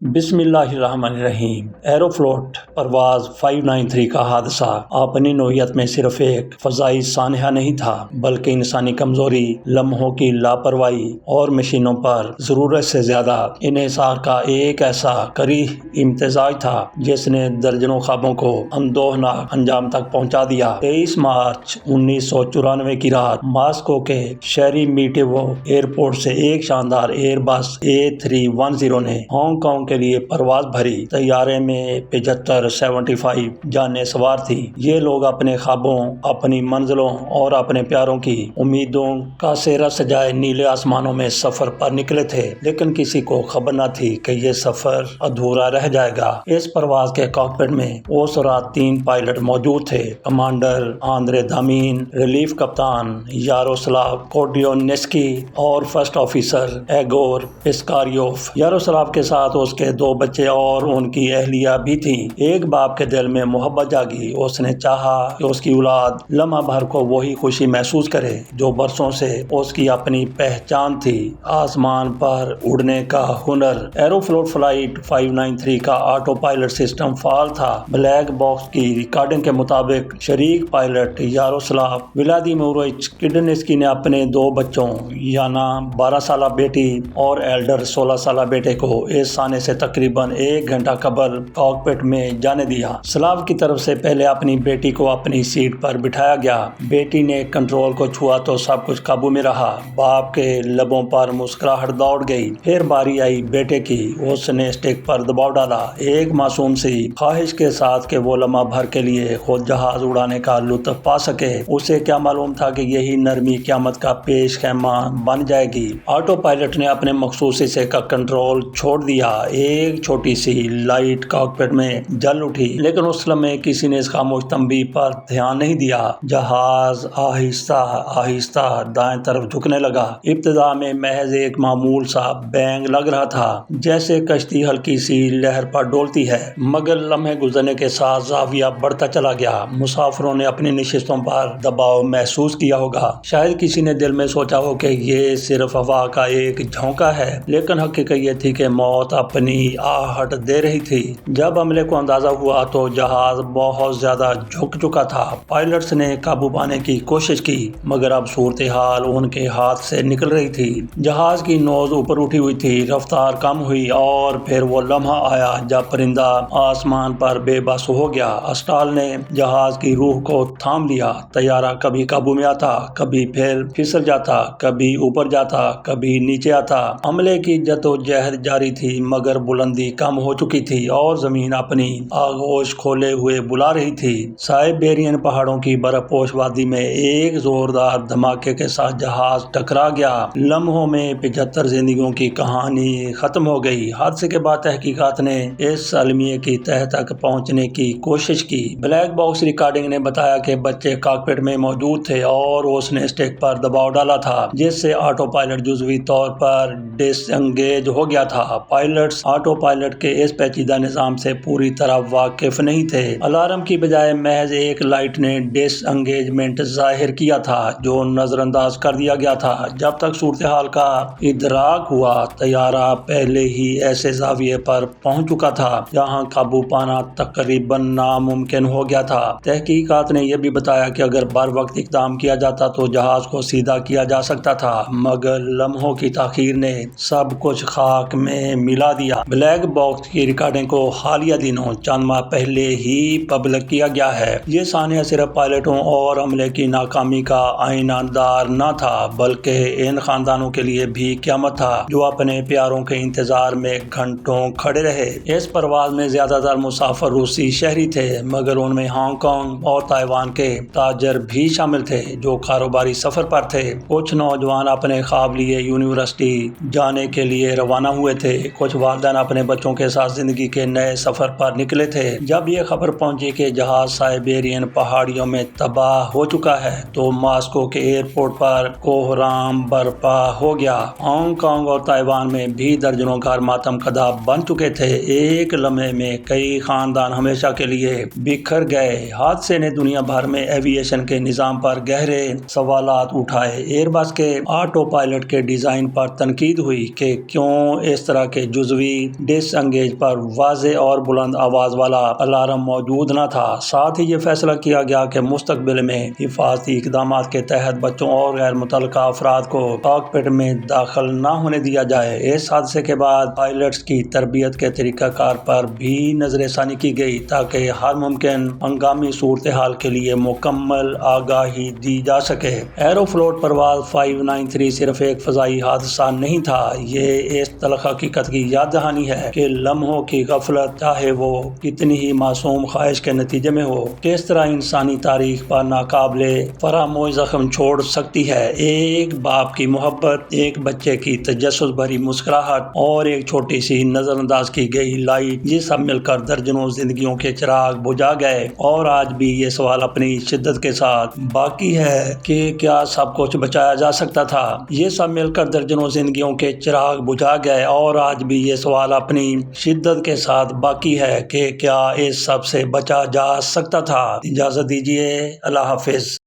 بسم اللہ الرحمن الرحیم۔ ایروفلوٹ پرواز 593 کا حادثہ اپنی نوعیت میں صرف ایک فضائی سانحہ نہیں تھا، بلکہ انسانی کمزوری، لمحوں کی لاپرواہی اور مشینوں پر ضرورت سے زیادہ انحصار کا ایک ایسا کریہ امتزاج تھا جس نے درجنوں خوابوں کو اندوہناک انجام تک پہنچا دیا۔ 23 مارچ 1994 کی رات ماسکو کے شہری میٹیوو ایئرپورٹ سے ایک شاندار ایئر بس A310 نے ہانگ کانگ کے لیے پرواز بھری۔ طیارے میں 75 جانیں سوار تھی۔ یہ لوگ اپنے خوابوں، اپنی منزلوں اور اپنے پیاروں کی امیدوں کا سہرا سجائے نیلے آسمانوں میں سفر پر نکلے تھے، لیکن کسی کو خبر نہ تھی کہ یہ سفر ادھورا رہ جائے گا۔ اس پرواز کے کاکپٹ میں اس رات 3 پائلٹ موجود تھے: کمانڈر آندرے دامین، ریلیف کپتان یاروسلاو کوڈیونسکی اور فرسٹ آفیسر ایگور پسکاریوف۔ یاروسلاو کے ساتھ اس کے 2 بچے اور ان کی اہلیہ بھی تھیں۔ ایک باپ کے دل میں محبت جاگی۔ اس نے چاہا کہ اس کی اولاد لمحہ بھر کو وہی خوشی محسوس کرے جو برسوں سے اس کی اپنی پہچان تھی: آسمان پر اڑنے کا ہنر۔ ایروفلوٹ فلائٹ 593 کا آٹو پائلٹ سسٹم فعال تھا۔ بلیک باکس کی ریکارڈنگ کے مطابق شریک پائلٹ یاروسلاو ولادیمیرووچ کوڈینسکی نے اپنے 2 بچوں یانا 12 سالہ بیٹی اور ایلڈر 16 سالہ بیٹے کو اس سانے سے تقریباً 1 گھنٹہ قبل کاکپٹ میں جانے دیا۔ سلاو کی طرف سے پہلے اپنی بیٹی کو اپنی سیٹ پر بٹھایا گیا۔ بیٹی نے کنٹرول کو چھوا تو سب کچھ قابو میں رہا۔ باپ کے لبوں پر مسکراہٹ دوڑ گئی۔ پھر باری آئی بیٹے کی۔ اس نے اسٹک پر دباؤ ڈالا، ایک معصوم سی خواہش کے ساتھ کہ وہ لمحہ بھر کے لیے خود جہاز اڑانے کا لطف پا سکے۔ اسے کیا معلوم تھا کہ یہی نرمی قیامت کا پیش خیمہ بن جائے گی۔ آٹو پائلٹ نے اپنے مخصوص حصے کا کنٹرول چھوڑ دیا۔ ایک چھوٹی سی لائٹ کاکپٹ میں جل اٹھی، لیکن اس لمحے کسی نے اس خاموش تنبیہ پر دھیان نہیں دیا۔ جہاز آہستہ آہستہ دائیں طرف جھکنے لگا۔ ابتدا میں محض ایک معمول سا بینگ لگ رہا تھا، جیسے کشتی ہلکی سی لہر پر ڈولتی ہے، مگر لمحے گزرنے کے ساتھ زاویہ بڑھتا چلا گیا۔ مسافروں نے اپنی نشستوں پر دباؤ محسوس کیا ہوگا۔ شاید کسی نے دل میں سوچا ہو کہ یہ صرف ہوا کا ایک جھونکا ہے، لیکن حقیقت یہ تھی کہ موت اپنی آہٹ دے رہی تھی۔ جب عملے کو اندازہ ہوا تو جہاز بہت زیادہ جھک چکا تھا۔ پائلٹس نے قابو پانے کی کوشش کی، مگر اب صورتحال ان کے ہاتھ سے نکل رہی تھی۔ جہاز کی نوز اوپر اٹھی ہوئی تھی، رفتار کم ہوئی، اور پھر وہ لمحہ آیا جب پرندہ آسمان پر بے بس ہو گیا۔ اسٹال نے جہاز کی روح کو تھام لیا۔ طیارہ کبھی قابو میں آتا، کبھی پھر پھسل جاتا، کبھی اوپر جاتا، کبھی نیچے آتا۔ عملے کی جدوجہد جاری تھی، مگر بلندی کم ہو چکی تھی اور زمین اپنی آغوش کھولے ہوئے بلا رہی تھی۔ سائبیرین پہاڑوں کی برف پوش وادی میں ایک زوردار دھماکے کے ساتھ جہاز ٹکرا گیا۔ لمحوں میں 75 زندگیوں کی کہانی ختم ہو گئی۔ حادثے کے بعد تحقیقات نے اس المیہ کی تہہ تک پہنچنے کی کوشش کی۔ بلیک باکس ریکارڈنگ نے بتایا کہ بچے کاکپٹ میں موجود تھے اور اس نے اسٹک پر دباؤ ڈالا تھا، جس سے آٹو پائلٹ جزوی طور پر ڈس انگیج ہو گیا تھا۔ پائلٹس آٹو پائلٹ کے اس پیچیدہ نظام سے پوری طرح واقف نہیں تھے۔ الارم کی بجائے محض ایک لائٹ نے ڈس انگیجمنٹ ظاہر کیا تھا، جو نظر انداز کر دیا گیا تھا۔ جب تک صورتحال کا ادراک ہوا، طیارہ پہلے ہی ایسے زاویے پر پہنچ چکا تھا جہاں قابو پانا تقریباً ناممکن ہو گیا تھا۔ تحقیقات نے یہ بھی بتایا کہ اگر بر وقت اقدام کیا جاتا تو جہاز کو سیدھا کیا جا سکتا تھا، مگر لمحوں کی تاخیر نے سب کچھ خاک میں ملا دیا۔ بلیک باکس کی ریکارڈنگ کو حالیہ دنوں چند ماہ پہلے ہی پبلک کیا گیا ہے۔ یہ سانحہ صرف پائلٹوں اور عملے کی ناکامی کا آئینہ دار نہ تھا، بلکہ ان خاندانوں کے لیے بھی قیامت تھا جو اپنے پیاروں کے انتظار میں گھنٹوں کھڑے رہے۔ اس پرواز میں زیادہ تر مسافر روسی شہری تھے، مگر ان میں ہانگ کانگ اور تائیوان کے تاجر بھی شامل تھے جو کاروباری سفر پر تھے۔ کچھ نوجوان اپنے خواب لیے یونیورسٹی جانے کے لیے روانہ ہوئے تھے۔ کچھ والدین اپنے بچوں کے ساتھ زندگی کے نئے سفر پر نکلے نکلے تھے۔ جب یہ خبر پہنچی کہ جہاز سائبیرین پہاڑیوں میں تباہ ہو چکا ہے تو ماسکو کے ایئرپورٹ پر کوہرام برپا ہو گیا۔ ہانگ کانگ اور تائیوان میں بھی درجنوں گھر ماتم کدا بن چکے تھے۔ ایک لمحے میں کئی خاندان ہمیشہ کے لیے بکھر گئے۔ حادثے نے دنیا بھر میں ایوی ایشن کے نظام پر گہرے سوالات اٹھائے۔ ایئر بس کے آٹو پائلٹ کے ڈیزائن پر تنقید ہوئی کہ کیوں اس طرح کے جزوی ڈس انگیج پر واضح اور بلند آواز والا الارم موجود نہ تھا۔ ساتھ ہی یہ فیصلہ کیا گیا کہ مستقبل میں حفاظتی اقدامات کے تحت بچوں اور غیر متعلقہ افراد کو کاکپٹ میں داخل نہ ہونے دیا جائے۔ اس حادثے کے بعد پائلٹس کی تربیت کے طریقہ کار پر بھی نظر ثانی کی گئی تاکہ ہر ممکن ہنگامی صورتحال کے لیے مکمل آگاہی دی جا سکے۔ ایرو فلوٹ پرواز 593 صرف ایک فضائی حادثہ نہیں تھا، یہ اس تلخ حقیقت کی یاد دہانی ہے کہ لمحوں کی غفلت چاہے وہ کتنی ہی معصوم خواہش کے نتیجے میں ہو، کس طرح انسانی تاریخ پر ناقابل فراموش زخم چھوڑ سکتی ہے۔ ایک باپ کی محبت، ایک بچے کی تجسس بھری مسکراہٹ اور ایک چھوٹی سی نظر انداز کی گئی لائٹ، یہ سب مل کر درجنوں زندگیوں کے چراغ بجھا گئے۔ اور آج بھی یہ سوال اپنی شدت کے ساتھ باقی ہے کہ کیا سب کچھ بچایا جا سکتا تھا؟ یہ سب مل کر درجنوں زندگیوں کے چراغ بجھا گئے اور آج بھی یہ سوال اپنی شدت کے ساتھ باقی ہے کہ کیا اس سب سے بچا جا سکتا تھا؟ اجازت دیجیے، اللہ حافظ۔